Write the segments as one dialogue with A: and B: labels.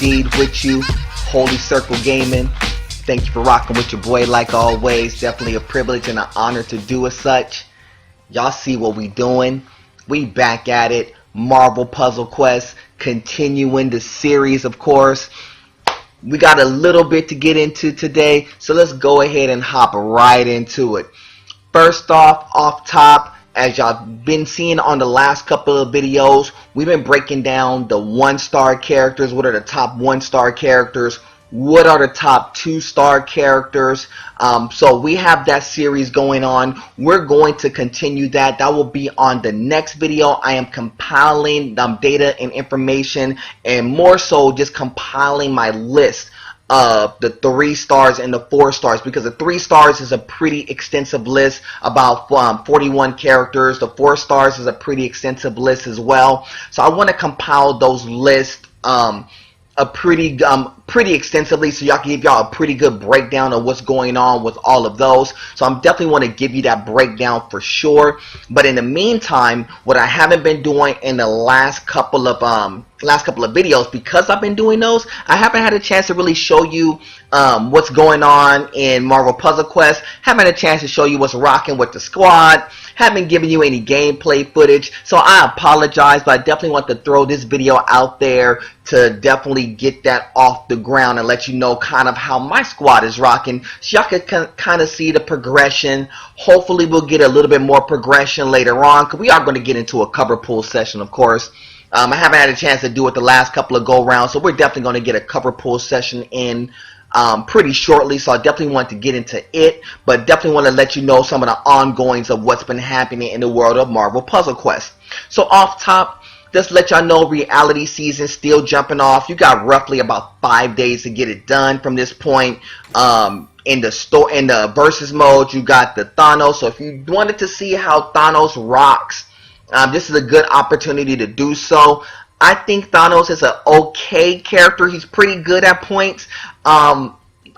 A: indeed with you, Holy Circle Gaming. Thank you for rocking with your boy like always. Definitely a privilege and an honor to do as such. Y'all see what we doing. We back at it. Marvel Puzzle Quest, continuing the series, of course. We got a little bit to get into today, so let's go ahead and hop right into it. First off top, as y'all been seeing on the last couple of videos, we've been breaking down the 1-star characters. What are the top 1-star characters? What are the top 2-star characters? So we have that series going on. We're going to continue that. That will be on the next video. I am compiling data and information, and more so just compiling my list of the 3 stars and the 4 stars, because the 3 stars is a pretty extensive list, about 41 characters. The 4 stars is a pretty extensive list as well. So I want to compile those lists pretty extensively, so y'all can give y'all a pretty good breakdown of what's going on with all of those. So I'm definitely want to give you that breakdown for sure. But in the meantime, what I haven't been doing in the last couple of videos, because I've been doing those, I haven't had a chance to really show you what's going on in Marvel Puzzle Quest. Haven't had a chance to show you what's rocking with the squad. Haven't given you any gameplay footage, so I apologize, but I definitely want to throw this video out there to definitely get that off the ground and let you know kind of how my squad is rocking, so y'all can kind of see the progression. Hopefully we'll get a little bit more progression later on, because we are going to get into a cover pull session, of course. I haven't had a chance to do it the last couple of go-rounds, so we're definitely going to get a cover pull session in pretty shortly, so I definitely want to get into it, but definitely want to let you know some of the ongoings of what's been happening in the world of Marvel Puzzle Quest. So off top, just let y'all know, reality season still jumping off. You got roughly about 5 days to get it done from this point. In the versus mode, you got the Thanos. So if you wanted to see how Thanos rocks, this is a good opportunity to do so. I think Thanos is an okay character. He's pretty good at points.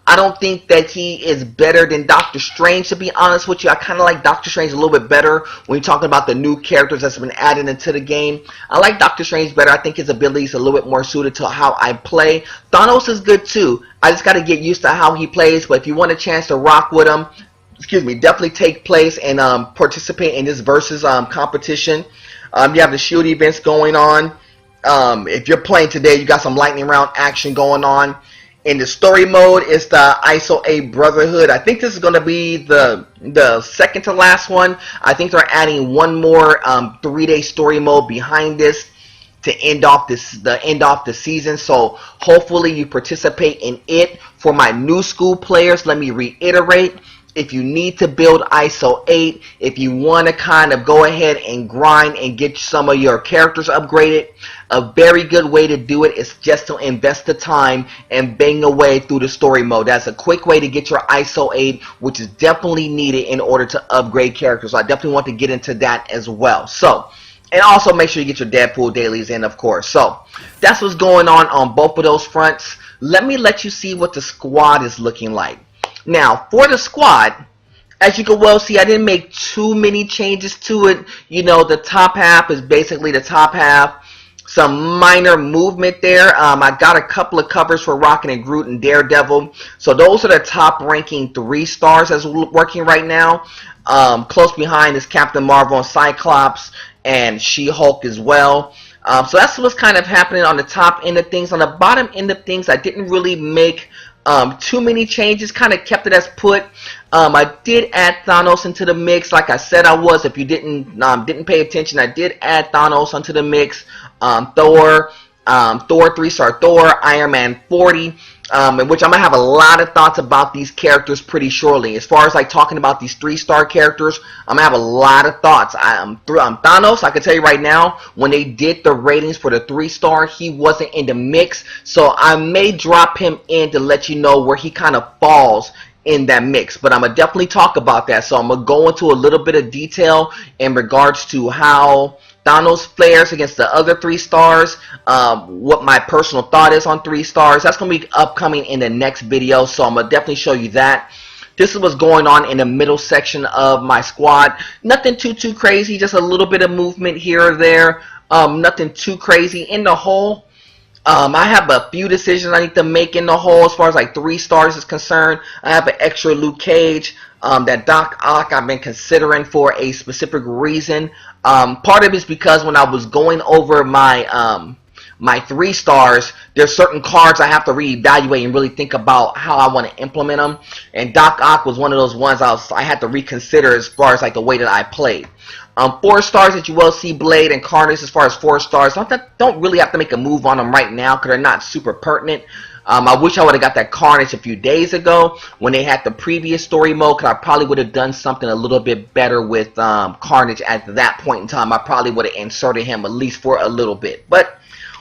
A: I don't think that he is better than Doctor Strange, to be honest with you. I kind of like Doctor Strange a little bit better when you're talking about the new characters that's been added into the game. I like Doctor Strange better. I think his ability is a little bit more suited to how I play. Thanos is good too. I just got to get used to how he plays, but if you want a chance to rock with him, definitely take place and participate in this versus competition. You have the shield events going on. If you're playing today, you got some lightning round action going on. In the story mode, it's the ISO 8 Brotherhood. I think this is going to be the second to last one. I think they're adding one more 3-day story mode behind this to end off the season. So hopefully you participate in it. For my new school players, let me reiterate. If you need to build ISO 8, if you want to kind of go ahead and grind and get some of your characters upgraded, a very good way to do it is just to invest the time and bang away through the story mode. That's a quick way to get your ISO 8, which is definitely needed in order to upgrade characters. So I definitely want to get into that as well. So, and also make sure you get your Deadpool dailies in, of course. So that's what's going on both of those fronts. Let me let you see what the squad is looking like. Now, for the squad, as you can well see, I didn't make too many changes to it. You know, the top half is basically the top half. Some minor movement there. I got a couple of covers for Rocket and Groot and Daredevil. So those are the top ranking 3 stars that's working right now. Close behind is Captain Marvel and Cyclops and She-Hulk as well. So that's what's kind of happening on the top end of things. On the bottom end of things, I didn't really make too many changes, kind of kept it as put. I did add Thanos into the mix, like I said I was. If you didn't pay attention, I did add Thanos onto the mix. Thor 3-star Thor, Iron Man 40, in which I'm gonna have a lot of thoughts about these characters pretty shortly. As far as like talking about these 3-star characters, I'm gonna have a lot of thoughts. Thanos, I can tell you right now, when they did the ratings for the 3-star, he wasn't in the mix, so I may drop him in to let you know where he kind of falls in that mix, but I'm gonna definitely talk about that. So I'm gonna go into a little bit of detail in regards to how Thanos flares against the other 3 stars, what my personal thought is on 3 stars. That's going to be upcoming in the next video, so I'm going to definitely show you that. This is what's going on in the middle section of my squad. Nothing too crazy, just a little bit of movement here or there. Nothing too crazy. In the whole, I have a few decisions I need to make in the hole as far as like 3 stars is concerned. I have an extra Luke Cage. That Doc Ock I've been considering for a specific reason. Part of it is because when I was going over my 3 stars, there's certain cards I have to reevaluate and really think about how I want to implement them. And Doc Ock was one of those ones I had to reconsider as far as like the way that I played. 4 stars that you will see Blade and Carnage as far as 4 stars. Don't really have to make a move on them right now because they're not super pertinent. I wish I would have got that Carnage a few days ago when they had the previous story mode, because I probably would have done something a little bit better with Carnage at that point in time. I probably would have inserted him at least for a little bit. But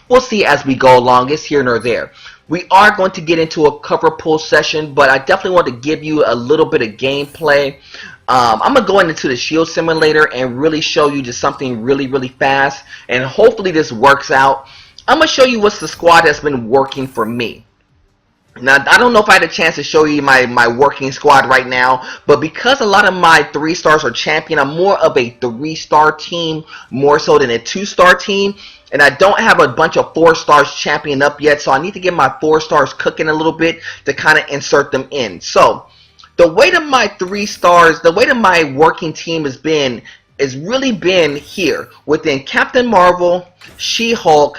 A: we'll see as we go along. It's here nor there. We are going to get into a cover pull session, but I definitely want to give you a little bit of gameplay. I'm going to go into the Shield Simulator and really show you just something really fast, and hopefully this works out. I'm going to show you what's the squad that's been working for me. Now, I don't know if I had a chance to show you my working squad right now, but because a lot of my 3 stars are champion, I'm more of a 3-star team more so than a 2-star team, and I don't have a bunch of 4 stars champion up yet, so I need to get my 4 stars cooking a little bit to kind of insert them in. So, the way that my 3 stars, the way that my working team has really been here within Captain Marvel, She-Hulk,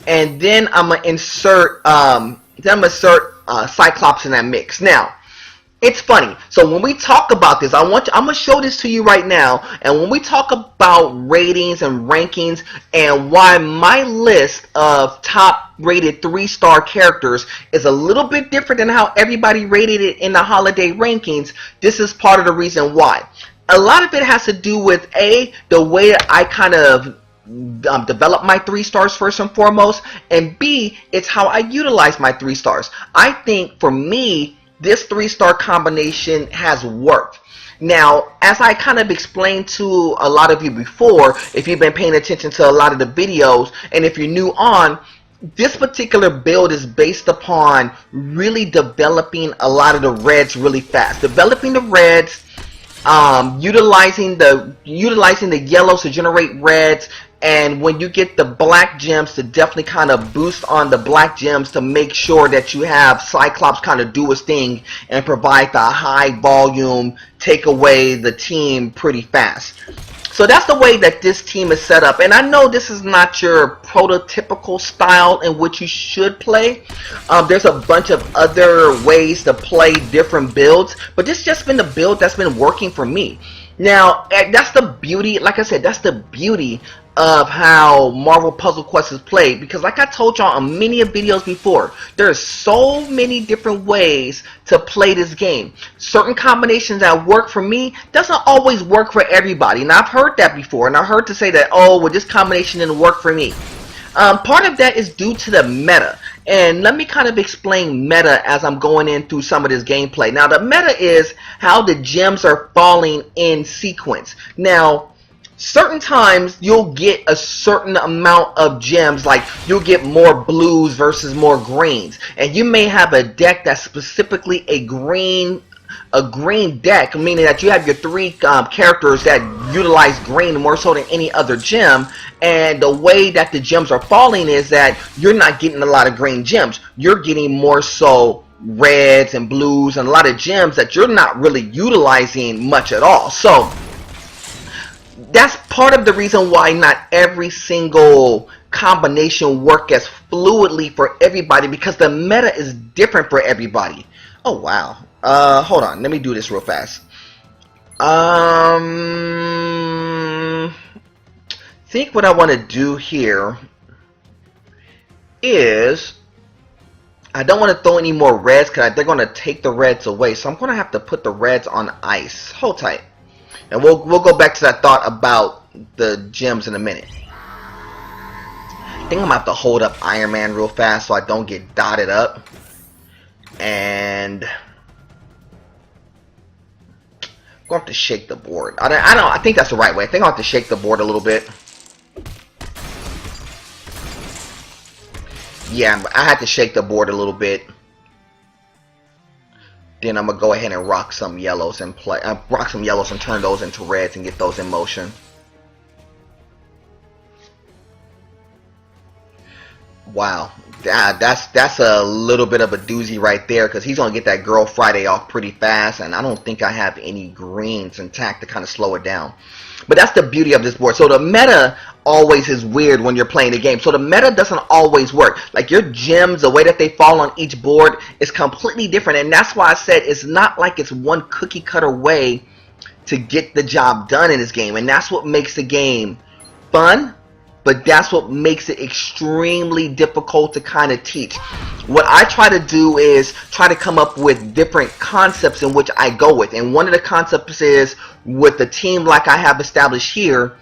A: and then I'm gonna insert Cyclops in that mix. Now, it's funny. So when we talk about this, I'm gonna show this to you right now. And when we talk about ratings and rankings and why my list of top rated 3-star characters is a little bit different than how everybody rated it in the holiday rankings, this is part of the reason why. A lot of it has to do with the way that I kind of develop my 3 stars first and foremost, and B, it's how I utilize my 3 stars. I think for me, this 3-star combination has worked. Now, as I kind of explained to a lot of you before, if you've been paying attention to a lot of the videos, and if you're new on, this particular build is based upon really developing a lot of the reds really fast. Developing the reds, utilizing the yellows to generate reds, and when you get the black gems to definitely kind of boost on the black gems to make sure that you have Cyclops kind of do his thing and provide the high volume, take away the team pretty fast. So that's the way that this team is set up, and I know this is not your prototypical style in which you should play. There's a bunch of other ways to play different builds, but this has just been the build that's been working for me. Now, that's the beauty, like I said, that's the beauty of how Marvel Puzzle Quest is played, because like I told y'all on many videos before, there's so many different ways to play this game. Certain combinations that work for me doesn't always work for everybody, and I've heard that before, and I heard to say that, oh, well, this combination didn't work for me. Part of that is due to the meta, and let me kind of explain meta as I'm going in through some of this gameplay. Now, the meta is how the gems are falling in sequence. Now, certain times you'll get a certain amount of gems, like you'll get more blues versus more greens, and you may have a deck that's specifically a green deck, meaning that you have your 3 characters that utilize green more so than any other gem, and the way that the gems are falling is that you're not getting a lot of green gems, you're getting more so reds and blues and a lot of gems that you're not really utilizing much at all. So that's part of the reason why not every single combination works as fluidly for everybody, because the meta is different for everybody. Oh wow. Hold on, let me do this real fast. Think what I want to do here is I don't want to throw any more reds because they're going to take the reds away, so I'm going to have to put the reds on ice. Hold tight. And we'll go back to that thought about the gems in a minute. I think I'm going to have to hold up Iron Man real fast so I don't get dotted up. And I'm going to have to shake the board. I think that's the right way. I think I'll have to shake the board a little bit. Yeah, I had to shake the board a little bit. Then I'm gonna go ahead and rock some yellows and turn those into reds and get those in motion. Wow, That's a little bit of a doozy right there, because he's gonna get that Girl Friday off pretty fast, and I don't think I have any greens intact to kind of slow it down. But that's the beauty of this board. So the meta always is weird when you're playing the game. So the meta doesn't always work. Like your gems, the way that they fall on each board is completely different, and that's why I said it's not like it's one cookie cutter way to get the job done in this game, and that's what makes the game fun. But that's what makes it extremely difficult to kind of teach. What I try to do is try to come up with different concepts in which I go with. And one of the concepts is, with the team like I have established here,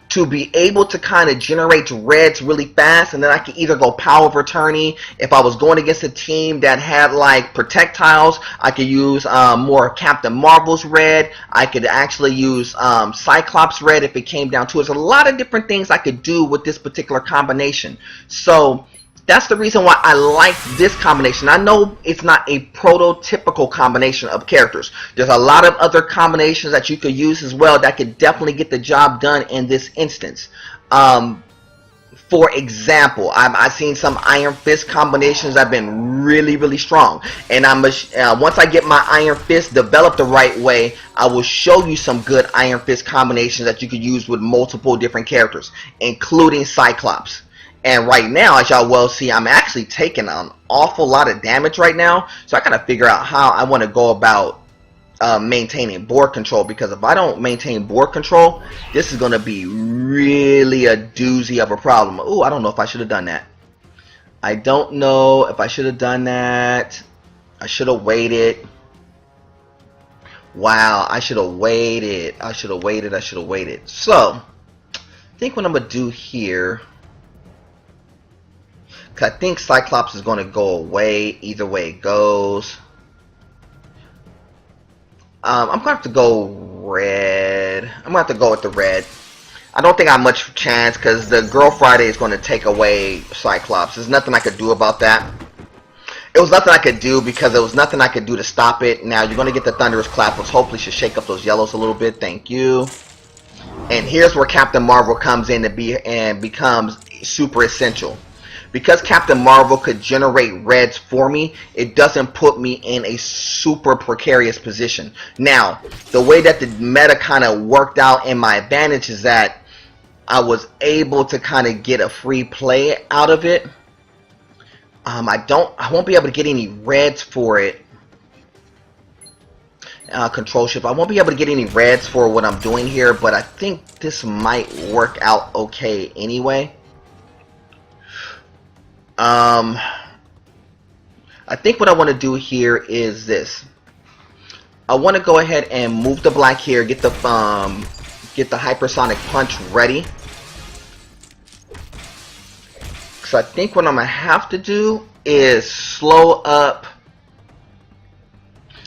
A: to be able to kind of generate reds really fast, and then I can either go Power of Attorney. If I was going against a team that had like projectiles, I could use more Captain Marvel's red. I could actually use Cyclops red if it came down to it. There's a lot of different things I could do with this particular combination. So that's the reason why I like this combination. I know it's not a prototypical combination of characters. There's a lot of other combinations that you could use as well that could definitely get the job done in this instance. For example, I've seen some Iron Fist combinations that have been really strong. And once I get my Iron Fist developed the right way, I will show you some good Iron Fist combinations that you could use with multiple different characters, including Cyclops. And right now, as y'all well see, I'm actually taking an awful lot of damage right now. So I gotta figure out how I want to go about maintaining board control, because if I don't maintain board control, this is gonna be really a doozy of a problem. Ooh, I don't know if I should have done that. I don't know if I should have done that. I should have waited. Wow, I should have waited. I should have waited. I should have waited. So I think what I'm gonna do here, I think Cyclops is going to go away either way it goes. I'm going to have to go red. I'm going to have to go with the red. I don't think I have much chance, because the Girl Friday is going to take away Cyclops. There's nothing I could do about that. It was nothing I could do, because there was nothing I could do to stop it. Now you're going to get the Thunderous Clap, which hopefully should shake up those yellows a little bit. Thank you. And here's where Captain Marvel comes in and becomes super essential. Because Captain Marvel could generate reds for me, it doesn't put me in a super precarious position. Now, the way that the meta kind of worked out in my advantage is that I was able to kind of get a free play out of it. I won't be able to get any reds for it. Control Shift. I won't be able to get any reds for what I'm doing here, but I think this might work out okay anyway. I think what I want to do here is this. I want to go ahead and move the black here, get the hypersonic punch ready. So I think what I'm gonna have to do is slow up.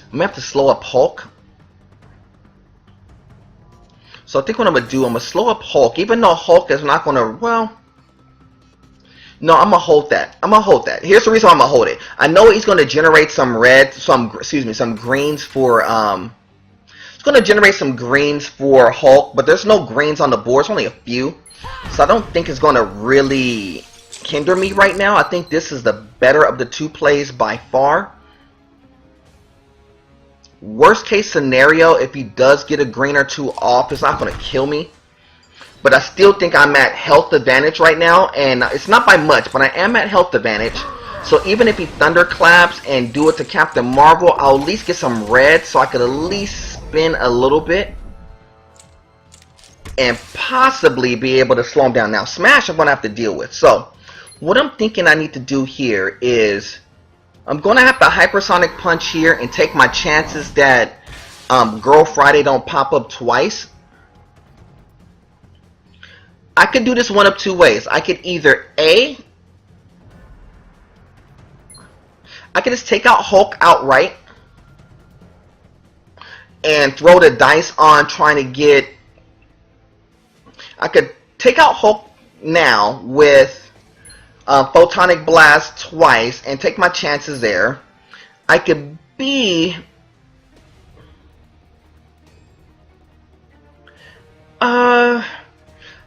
A: I'm gonna have to slow up Hulk. So I think what I'm gonna do, I'm gonna slow up Hulk, even though Hulk is not gonna, well, no, I'm gonna hold that. I'm gonna hold that. Here's the reason why I'm gonna hold it. I know he's gonna generate some some greens for it's gonna generate some greens for Hulk, but there's no greens on the board. It's only a few, so I don't think it's gonna really hinder me right now. I think this is the better of the two plays by far. Worst case scenario, if he does get a green or two off, it's not gonna kill me. But I still think I'm at health advantage right now, and it's not by much, but I am at health advantage. So even if he thunderclaps and do it to Captain Marvel, I'll at least get some red, so I could at least spin a little bit and possibly be able to slow him down. Now Smash I'm going to have to deal with. So what I'm thinking I need to do here is I'm going to have to hypersonic punch here and take my chances that Girl Friday don't pop up twice. I could do this one of two ways. I could either I could just take out Hulk outright and throw the dice on trying to get, I could take out Hulk now with Photonic Blast twice and take my chances there. I could be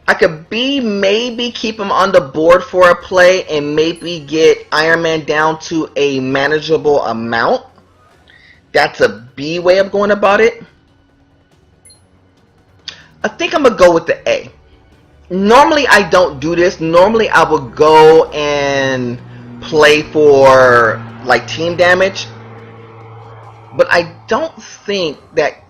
A: I could maybe keep him on the board for a play and maybe get Iron Man down to a manageable amount. That's a B way of going about it. I think I'm going to go with the A. Normally I don't do this. Normally I would go and play for like team damage. But I don't think that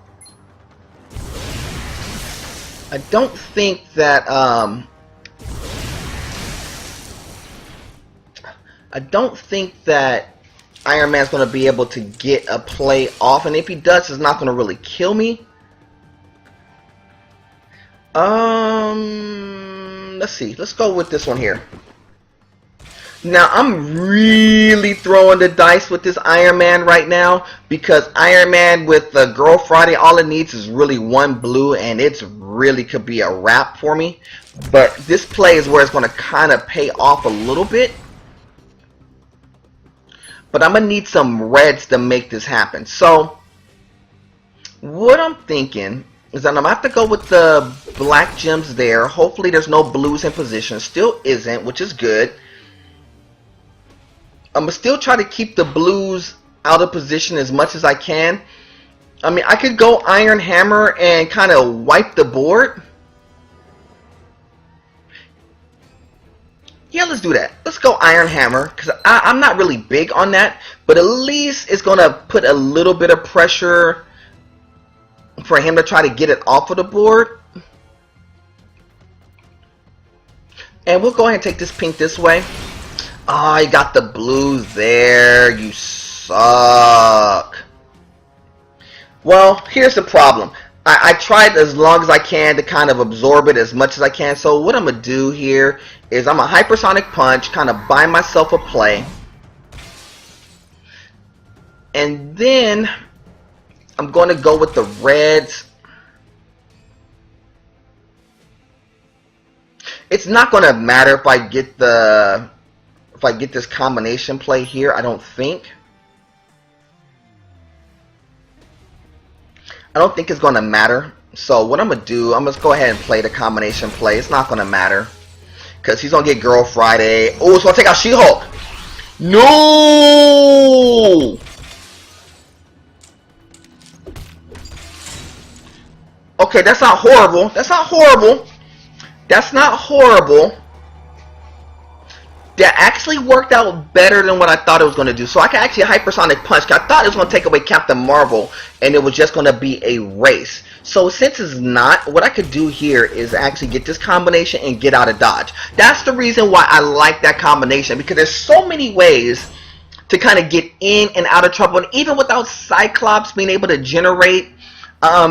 A: Iron Man's going to be able to get a play off, and if he does, it's not going to really kill me. Let's see. Let's go with this one here. Now, I'm really throwing the dice with this Iron Man right now, because Iron Man with the Girl Friday, all it needs is really one blue, and it's really could be a wrap for me. But this play is where it's going to kind of pay off a little bit. But I'm going to need some reds to make this happen. So, what I'm thinking is that I'm going to have to go with the black gems there. Hopefully there's no blues in position. Still isn't, which is good. I'm going to still try to keep the blues out of position as much as I can. I mean, I could go Iron Hammer and kind of wipe the board. Yeah, let's do that. Let's go Iron Hammer, because I'm not really big on that, but at least it's going to put a little bit of pressure for him to try to get it off of the board. And we'll go ahead and take this pink this way. Oh, you got the blues there. You suck. Well, here's the problem. I tried as long as I can to kind of absorb it as much as I can. So what I'm going to do here is I'm a hypersonic punch, kind of buy myself a play. And then I'm going to go with the reds. It's not going to matter if I get this combination play here, I don't think. I don't think it's going to matter. So what I'm going to do, I'm going to go ahead and play the combination play. It's not going to matter, because he's going to get Girl Friday. Oh, it's going to take out She-Hulk. No! Okay, that's not horrible. That's not horrible. That's not horrible. That actually worked out better than what I thought it was going to do. So I can actually hypersonic punch, because I thought it was going to take away Captain Marvel and it was just going to be a race. So since it's not, what I could do here is actually get this combination and get out of dodge. That's the reason why I like that combination, because there's so many ways to kind of get in and out of trouble. And even without Cyclops being able to generate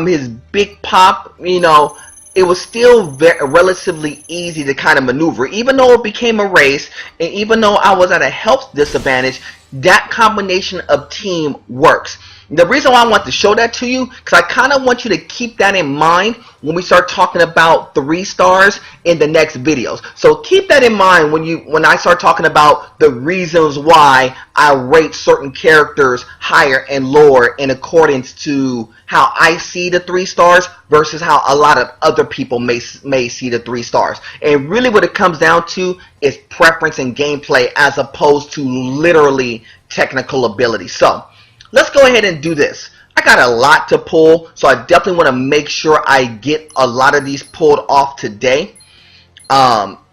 A: his big pop, you know, it was still relatively easy to kind of maneuver. Even though it became a race, and even though I was at a health disadvantage, that combination of team works. The reason why I want to show that to you, because I kind of want you to keep that in mind when we start talking about 3 stars in the next videos. So keep that in mind when I start talking about the reasons why I rate certain characters higher and lower in accordance to how I see the 3 stars versus how a lot of other people may see the 3 stars. And really what it comes down to is preference and gameplay as opposed to literally technical ability. So let's go ahead and do this. I got a lot to pull, so I definitely want to make sure I get a lot of these pulled off today.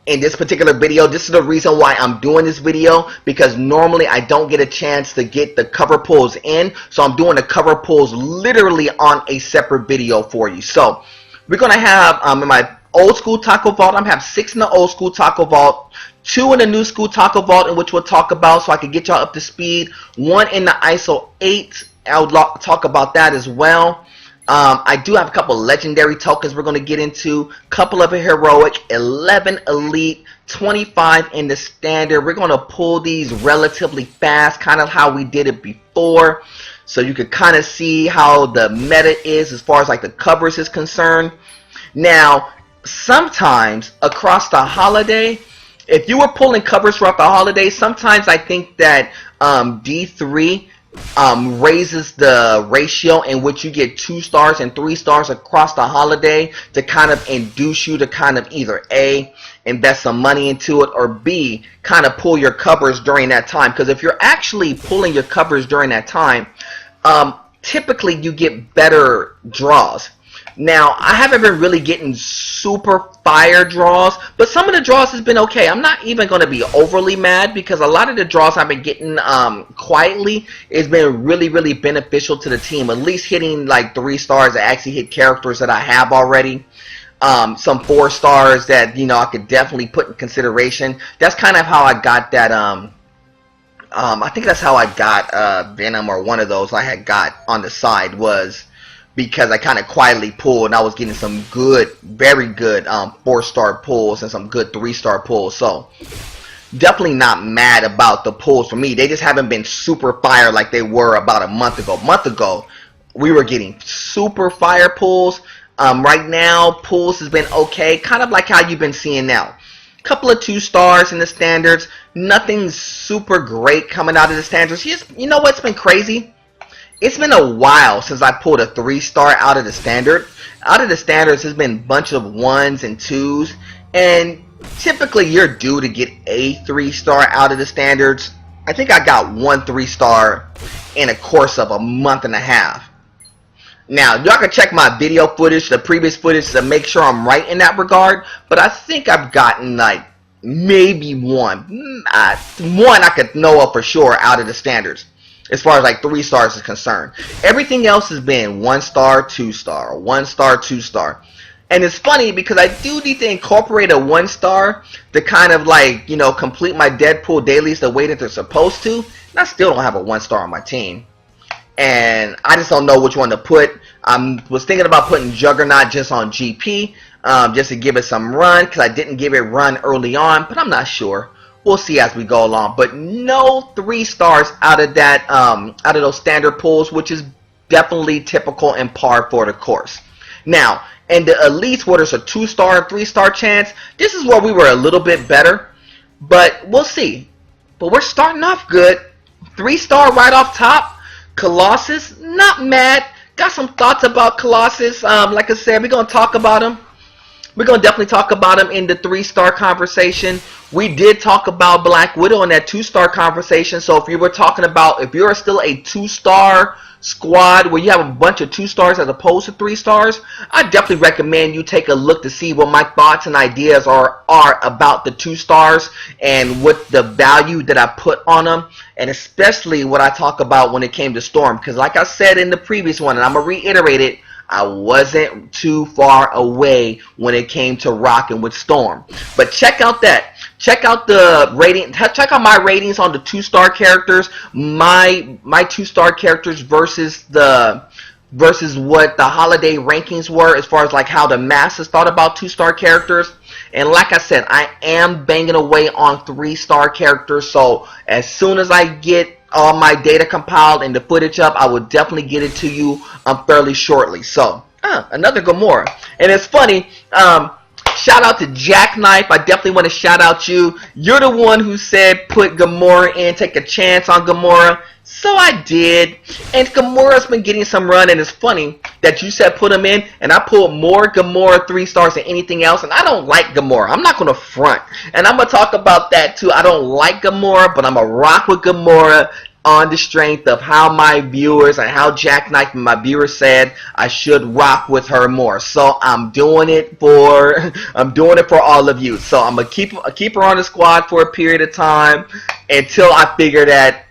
A: In this particular video, this is the reason why I'm doing this video, because normally I don't get a chance to get the cover pulls in, so I'm doing the cover pulls literally on a separate video for you. So we're going to have, in my old school Taco Vault, I'm going to have 6 in the old school Taco Vault, 2 in the new school Taco Vault, in which we'll talk about so I can get y'all up to speed, 1 in the ISO 8, I'll talk about that as well. I do have a couple legendary tokens we're going to get into, couple of a heroic, 11 elite, 25 in the standard. We're going to pull these relatively fast, kind of how we did it before, so you could kind of see how the meta is as far as like the covers is concerned. Now, sometimes across the holiday, if you were pulling covers throughout the holidays, sometimes I think that D3 raises the ratio in which you get 2 stars and 3 stars across the holiday to kind of induce you to kind of either A, invest some money into it, or B, kind of pull your covers during that time. Because if you're actually pulling your covers during that time, typically you get better draws. Now, I haven't been really getting super fire draws, but some of the draws has been okay. I'm not even going to be overly mad because a lot of the draws I've been getting quietly has been really, really beneficial to the team. At least hitting like 3 stars that actually hit characters that I have already. Some 4 stars that, you know, I could definitely put in consideration. That's kind of how I got that, I think that's how I got Venom, or one of those I had got on the side, was because I kind of quietly pulled and I was getting some good, very good 4-star pulls and some good 3-star pulls. So definitely not mad about the pulls for me. They just haven't been super fire like they were about a month ago. We were getting super fire pulls. Right now, pulls has been okay, kind of like how you've been seeing now. Couple of 2 stars in the standards. Nothing super great coming out of the standards. You know what's been crazy? It's been a while since I pulled a 3-star out of the standard. Out of the standards has been a bunch of 1s and 2s, and typically you're due to get a 3-star out of the standards. I think I got 1 3-star in a course of a month and a half. Now, y'all can check my video footage, the previous footage, to make sure I'm right in that regard, but I think I've gotten like maybe 1 I could know of for sure out of the standards, as far as like 3 stars is concerned. Everything else has been 1 star, 2 star, 1 star, 2 star. And it's funny because I do need to incorporate a 1 star to kind of like, you know, complete my Deadpool dailies the way that they're supposed to. And I still don't have a 1 star on my team. And I just don't know which one to put. I was thinking about putting Juggernaut just on GP, just to give it some run, because I didn't give it run early on, but I'm not sure. We'll see as we go along. But no 3 stars out of that, out of those standard pulls, which is definitely typical and par for the course. Now, in the elites, where there's a 2-star and 3-star chance, this is where we were a little bit better, but we'll see. But we're starting off good. 3-star right off top. Colossus, not mad. Got some thoughts about Colossus. Like I said, we're going to talk about him. We're going to definitely talk about him in the 3-star conversation. We did talk about Black Widow in that 2-star conversation. So if you were talking about, if you're still a 2-star squad where you have a bunch of 2 stars as opposed to 3 stars, I definitely recommend you take a look to see what my thoughts and ideas are about the 2 stars and what the value that I put on them, and especially what I talk about when it came to Storm. Because like I said in the previous one, and I'm going to reiterate it, I wasn't too far away when it came to rocking with Storm. But check out that. Check out the rating. Check out my ratings on the 2-star characters. My 2-star characters versus what the holiday rankings were, as far as like how the masses thought about 2-star characters. And like I said, I am banging away on 3-star characters. So as soon as I get all my data compiled and the footage up, I will definitely get it to you fairly shortly. So another Gamora. And it's funny. Shout out to Jackknife. I definitely want to shout out you. You're the one who said put Gamora in, take a chance on Gamora. So I did. And Gamora's been getting some run, and it's funny that you said put him in, and I pulled more Gamora 3 stars than anything else, and I don't like Gamora. I'm not going to front. And I'm going to talk about that too. I don't like Gamora, but I'm going to rock with Gamora on the strength of how my viewers and how Jackknife and my viewers said I should rock with her more. So I'm doing it for all of you. So I'm gonna keep her on the squad for a period of time until I figure that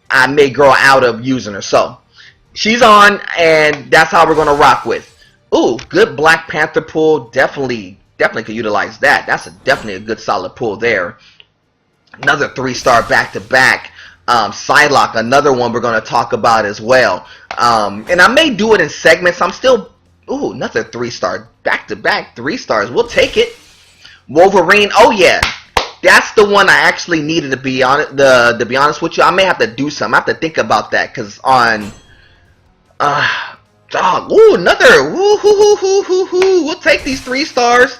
A: I may grow out of using her. So she's on, and that's how we're gonna rock with. Ooh, good Black Panther pull. Definitely could utilize that. That's definitely a good solid pull there. Another 3-star back-to-back. Psylocke, another one we're going to talk about as well. And I may do it in segments. I'm still, ooh, another 3-star, back-to-back 3 stars. We'll take it. Wolverine, oh yeah, that's the one I actually needed to be on it. To be honest with you, I may have to do something. I have to think about that, because on, ooh, another, we'll take these 3 stars.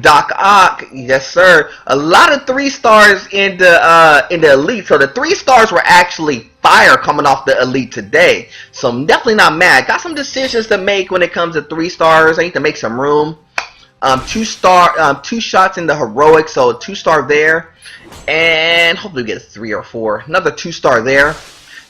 A: Doc Ock, yes sir. A lot of 3 stars in the elite. So the 3 stars were actually fire coming off the elite today. So I'm definitely not mad. Got some decisions to make when it comes to 3 stars. I need to make some room. 2 shots in the heroic, so 2-star there. And hopefully we get a 3 or 4. Another 2-star there.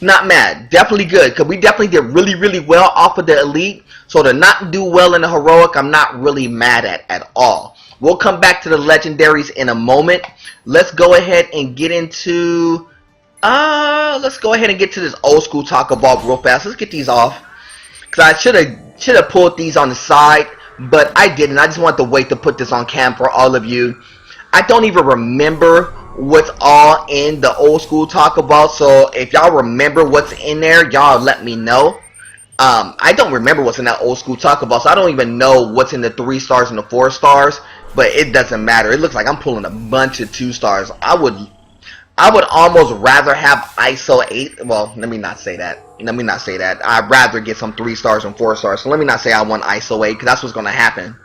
A: Not mad. Definitely good, because we definitely did really, really well off of the elite. So to not do well in the heroic, I'm not really mad at all. We'll come back to the legendaries in a moment. Let's go ahead and get into this old school taco ball real fast. Let's get these off, because I should have pulled these on the side, but I didn't. I just wanted to wait to put this on cam for all of you. I don't even remember what's all in the old school taco ball, so if y'all remember what's in there, y'all let me know. I don't remember what's in that old school taco ball, so I don't even know what's in the 3 stars and the 4 stars, but it doesn't matter. It looks like I'm pulling a bunch of 2 stars. I would almost rather have ISO 8. Well, let me not say that. I'd rather get some 3 stars and 4 stars. So let me not say I want ISO 8, because that's what's going to happen.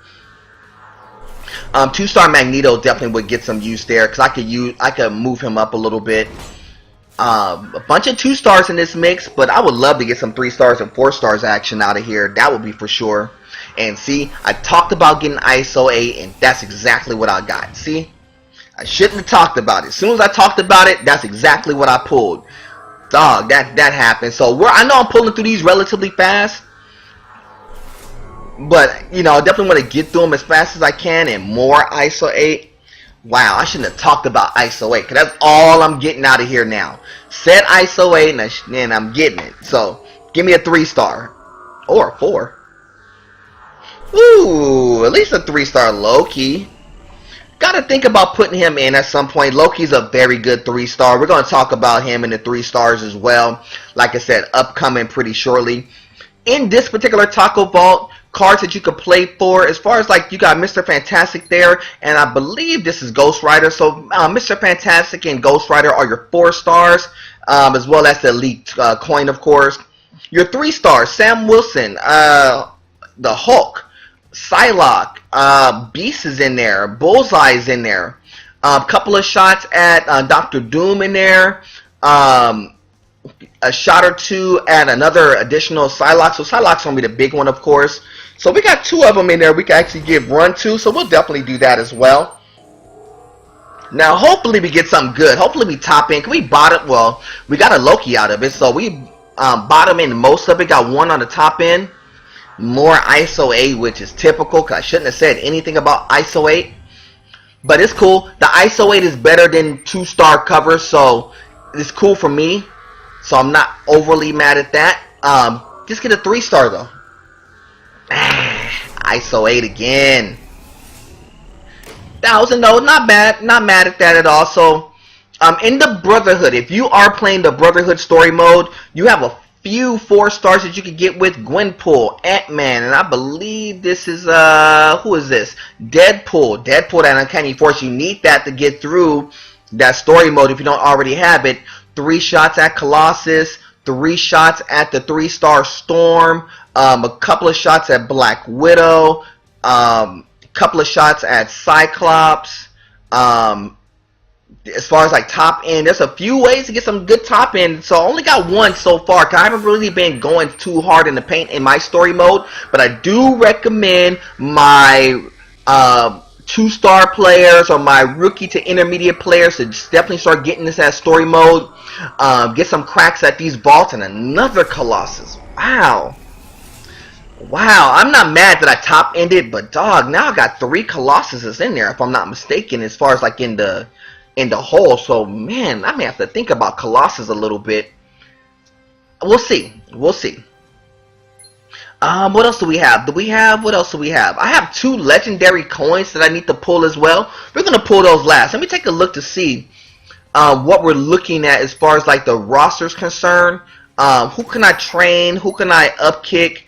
A: 2-star Magneto definitely would get some use there, because I could move him up a little bit. A bunch of 2 stars in this mix, but I would love to get some 3 stars and 4 stars action out of here. That would be for sure. And see, I talked about getting ISO 8, and that's exactly what I got. See, I shouldn't have talked about it. As soon as I talked about it, that's exactly what I pulled. Dog, that happened. So I know I'm pulling through these relatively fast, but you know, I definitely want to get through them as fast as I can. And more ISO 8. Wow, I shouldn't have talked about ISO 8, because that's all I'm getting out of here now. Said ISO 8, and I'm getting it. So give me a 3-star or a 4. Ooh, at least a 3-star Loki. Gotta think about putting him in at some point. Loki's a very good 3-star. We're gonna talk about him in the 3 stars as well. Like I said, upcoming pretty shortly. In this particular Taco Vault, cards that you could play for, as far as like, you got Mr. Fantastic there, and I believe this is Ghost Rider. So Mr. Fantastic and Ghost Rider are your 4 stars, as well as the elite coin, of course. Your 3 stars, Sam Wilson, the Hulk, Psylocke, Beast is in there, Bullseye is in there, a couple of shots at Dr. Doom in there, a shot or 2 at another additional Psylocke. So Psylocke's gonna be the big one, of course. So we got 2 of them in there we can actually give run to, so we'll definitely do that as well. Now hopefully we get something good. Hopefully we top in. Can we bottom? Well, we got a Loki out of it, so we bottom in most of it. Got 1 on the top end. More ISO 8, which is typical, because I shouldn't have said anything about ISO 8. But it's cool. The ISO 8 is better than 2-star cover, so it's cool for me. So I'm not overly mad at that. Just get a 3-star though. ISO 8 again. That was a no, not bad. Not mad at that at all. So in the Brotherhood, if you are playing the Brotherhood story mode, you have a few 4 stars that you could get with Gwenpool, Ant-Man, and I believe this is who is this? Deadpool and Uncanny Force. You need that to get through that story mode if you don't already have it. 3 shots at Colossus, 3 shots at the 3-star Storm, a couple of shots at Black Widow, a couple of shots at Cyclops. As far as like top end, there's a few ways to get some good top end. So I only got 1 so far, because I haven't really been going too hard in the paint in my story mode. But I do recommend my 2-star players or my rookie to intermediate players to definitely start getting this at story mode. Get some cracks at these vaults. And another Colossus. Wow, I'm not mad that I top ended, but dog, now I got 3 Colossuses in there if I'm not mistaken, as far as like in the hole. So man, I may have to think about Colossus a little bit. We'll see. What else do we have? What else do we have? I have 2 legendary coins that I need to pull as well. We're gonna pull those last. Let me take a look to see what we're looking at as far as like the roster's concerned. Who can I train? Who can I upkick?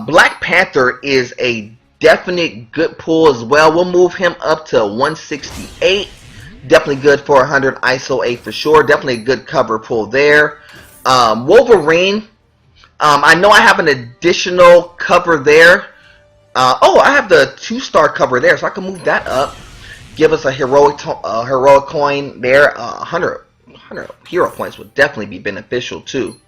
A: Black Panther is a definite good pull as well. We'll move him up to 168. Definitely good for 100 ISO 8 for sure. Definitely a good cover pull there. Wolverine. I know I have an additional cover there. Oh, I have the 2-star cover there, so I can move that up. Give us a heroic coin there. 100. 100 hero points would definitely be beneficial too.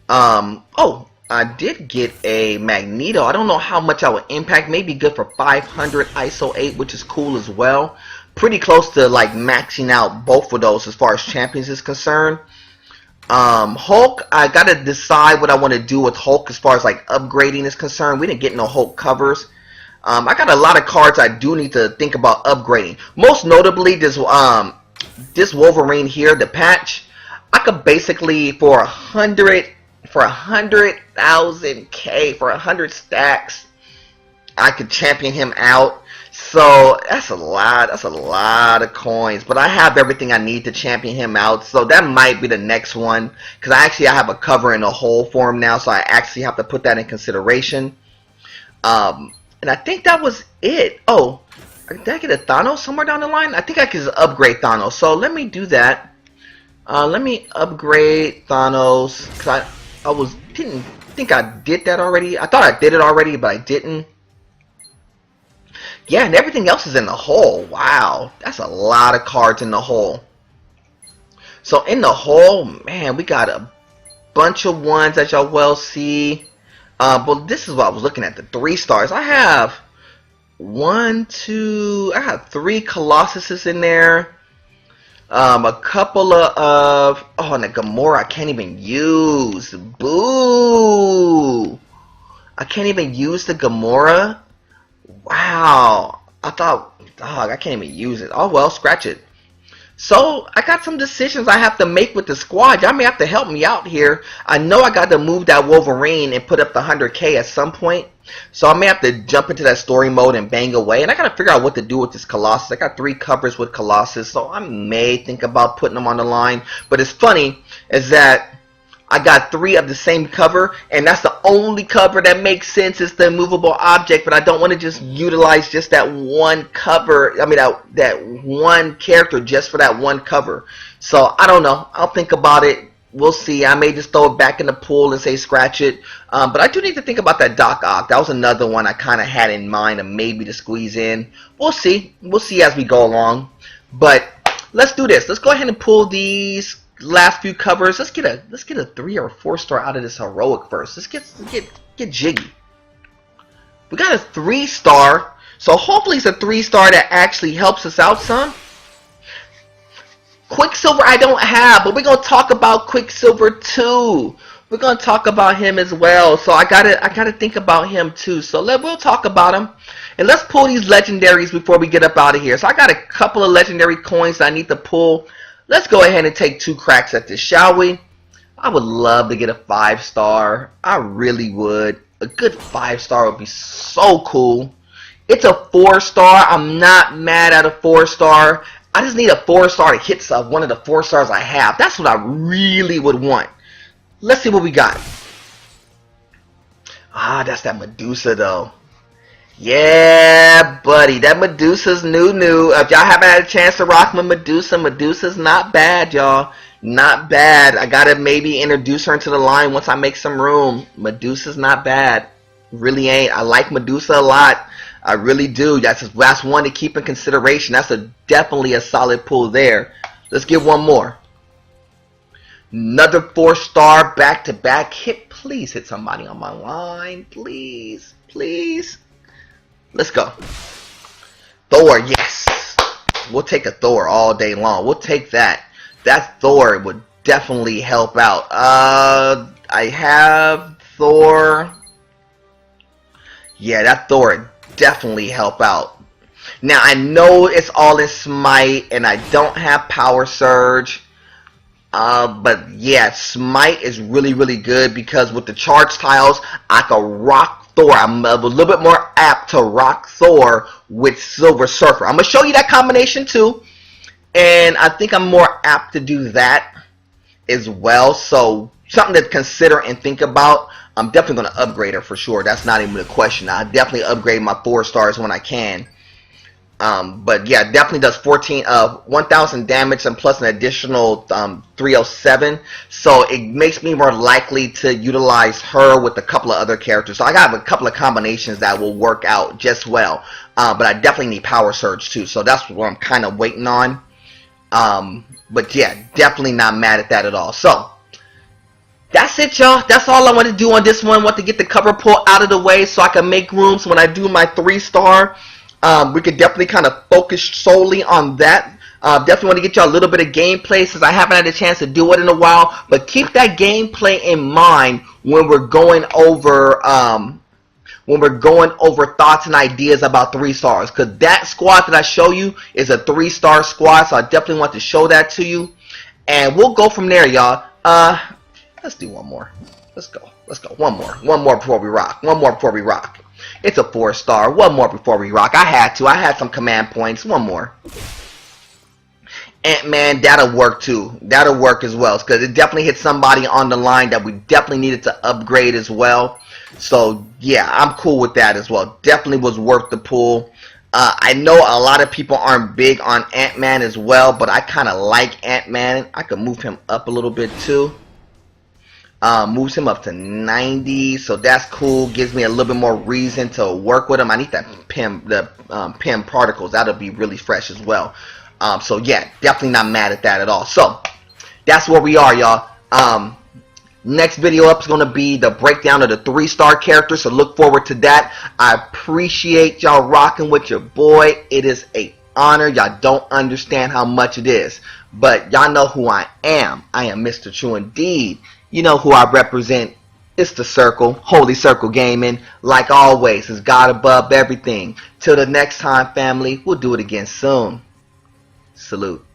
A: Oh, I did get a Magneto. I don't know how much I would impact. Maybe good for 500 ISO 8, which is cool as well. Pretty close to like maxing out both of those as far as champions is concerned. Hulk, I gotta decide what I want to do with Hulk as far as like upgrading is concerned. We didn't get no Hulk covers. I got a lot of cards I do need to think about upgrading. Most notably, this Wolverine here, the patch. I could basically for 100,000 K, for 100 stacks, I could champion him out. So that's a lot of coins, but I have everything I need to champion him out, so that might be the next one, because I have a cover in a whole form now, so I actually have to put that in consideration. And I think that was it. Oh, did I get a Thanos somewhere down the line? I think I could just upgrade Thanos, so let me do that. Let me upgrade Thanos, because I didn't think I did that already. I thought I did it already, but I didn't. Yeah, and everything else is in the hole. Wow, that's a lot of cards in the hole. So in the hole, man, we got a bunch of ones that y'all well see. But this is what I was looking at, the 3 stars. I have I have 3 Colossuses in there. A couple of and the Gamora I can't even use. Boo! I can't even use the Gamora. Wow, I thought, dog, I can't even use it. Oh well, scratch it. So I got some decisions I have to make with the squad. Y'all may have to help me out here. I know I got to move that Wolverine and put up the 100K at some point. So I may have to jump into that story mode and bang away. And I got to figure out what to do with this Colossus. I got 3 covers with Colossus, so I may think about putting them on the line. But it's funny is that I got 3 of the same cover, and that's the only cover that makes sense is the immovable object, but I don't want to just utilize just that one cover, I mean that one character just for that one cover. So I don't know, I'll think about it, we'll see. I may just throw it back in the pool and say scratch it, but I do need to think about that Doc Ock. That was another one I kind of had in mind of maybe to squeeze in. We'll see as we go along, but let's do this. Let's go ahead and pull these last few covers. Let's get a 3 or 4 star out of this heroic first. Let's get jiggy. We got a 3 star, so hopefully it's a 3 star that actually helps us out some. Quicksilver I don't have, but we're gonna talk about Quicksilver too. We're gonna talk about him as well, so I gotta think about him too. So we'll talk about him, and let's pull these legendaries before we get up out of here. So I got a couple of legendary coins that I need to pull. Let's go ahead and take 2 cracks at this, shall we? I would love to get a 5 star. I really would. A good 5 star would be so cool. It's a 4 star. I'm not mad at a 4 star. I just need a 4 star to hit one of the 4 stars I have. That's what I really would want. Let's see what we got. Ah, that's that Medusa though. Yeah, buddy, that Medusa's new. If y'all haven't had a chance to rock my Medusa, Medusa's not bad, y'all. Not bad. I gotta maybe introduce her into the line once I make some room. Medusa's not bad. Really ain't. I like Medusa a lot. I really do. That's one to keep in consideration. That's definitely a solid pull there. Let's get one more. Another 4 star back-to-back hit. Please hit somebody on my line. Please. Please. Let's go. Thor, yes. We'll take a Thor all day long. We'll take that. That Thor would definitely help out. I have Thor. Yeah, that Thor would definitely help out. Now, I know it's all in Smite, and I don't have Power Surge. But yeah, Smite is really, really good because with the charge tiles, I can rock Thor. I'm a little bit more apt to rock Thor with Silver Surfer. I'm going to show you that combination too. And I think I'm more apt to do that as well. So something to consider and think about. I'm definitely going to upgrade her for sure. That's not even a question. I definitely upgrade my 4 stars when I can. But yeah, definitely does 1,000 damage and plus an additional 307. So it makes me more likely to utilize her with a couple of other characters. So I got a couple of combinations that will work out just well. But I definitely need Power Surge too. So that's what I'm kind of waiting on. But yeah, definitely not mad at that at all. So that's it, y'all. That's all I want to do on this one. I want to get the cover pull out of the way so I can make room. So when I do my 3-star, we could definitely kind of focus solely on that. Definitely want to get y'all a little bit of gameplay since I haven't had a chance to do it in a while. But keep that gameplay in mind when we're going over thoughts and ideas about 3-stars. Because that squad that I show you is a 3-star squad. So I definitely want to show that to you. And we'll go from there, y'all. Let's do one more. Let's go. One more before we rock. It's a 4-star. One more before we rock. I had some command points. One more. Ant-Man, that'll work too. That'll work as well. Because it definitely hit somebody on the line that we definitely needed to upgrade as well. So, yeah, I'm cool with that as well. Definitely was worth the pull. I know a lot of people aren't big on Ant-Man as well. But I kind of like Ant-Man. I could move him up a little bit too. Moves him up to 90, so that's cool. Gives me a little bit more reason to work with him. I need that PIM particles. That'll be really fresh as well. So yeah, definitely not mad at that at all. So that's where we are, y'all. Next video up is going to be the breakdown of the 3-star characters, so look forward to that. I appreciate y'all rocking with your boy. It is a honor. Y'all don't understand how much it is, but y'all know who I am. I am Mr. True Indeed. You know who I represent. It's the Circle, Holy Circle Gaming. Like always, it's God above everything. Till the next time, family, we'll do it again soon. Salute.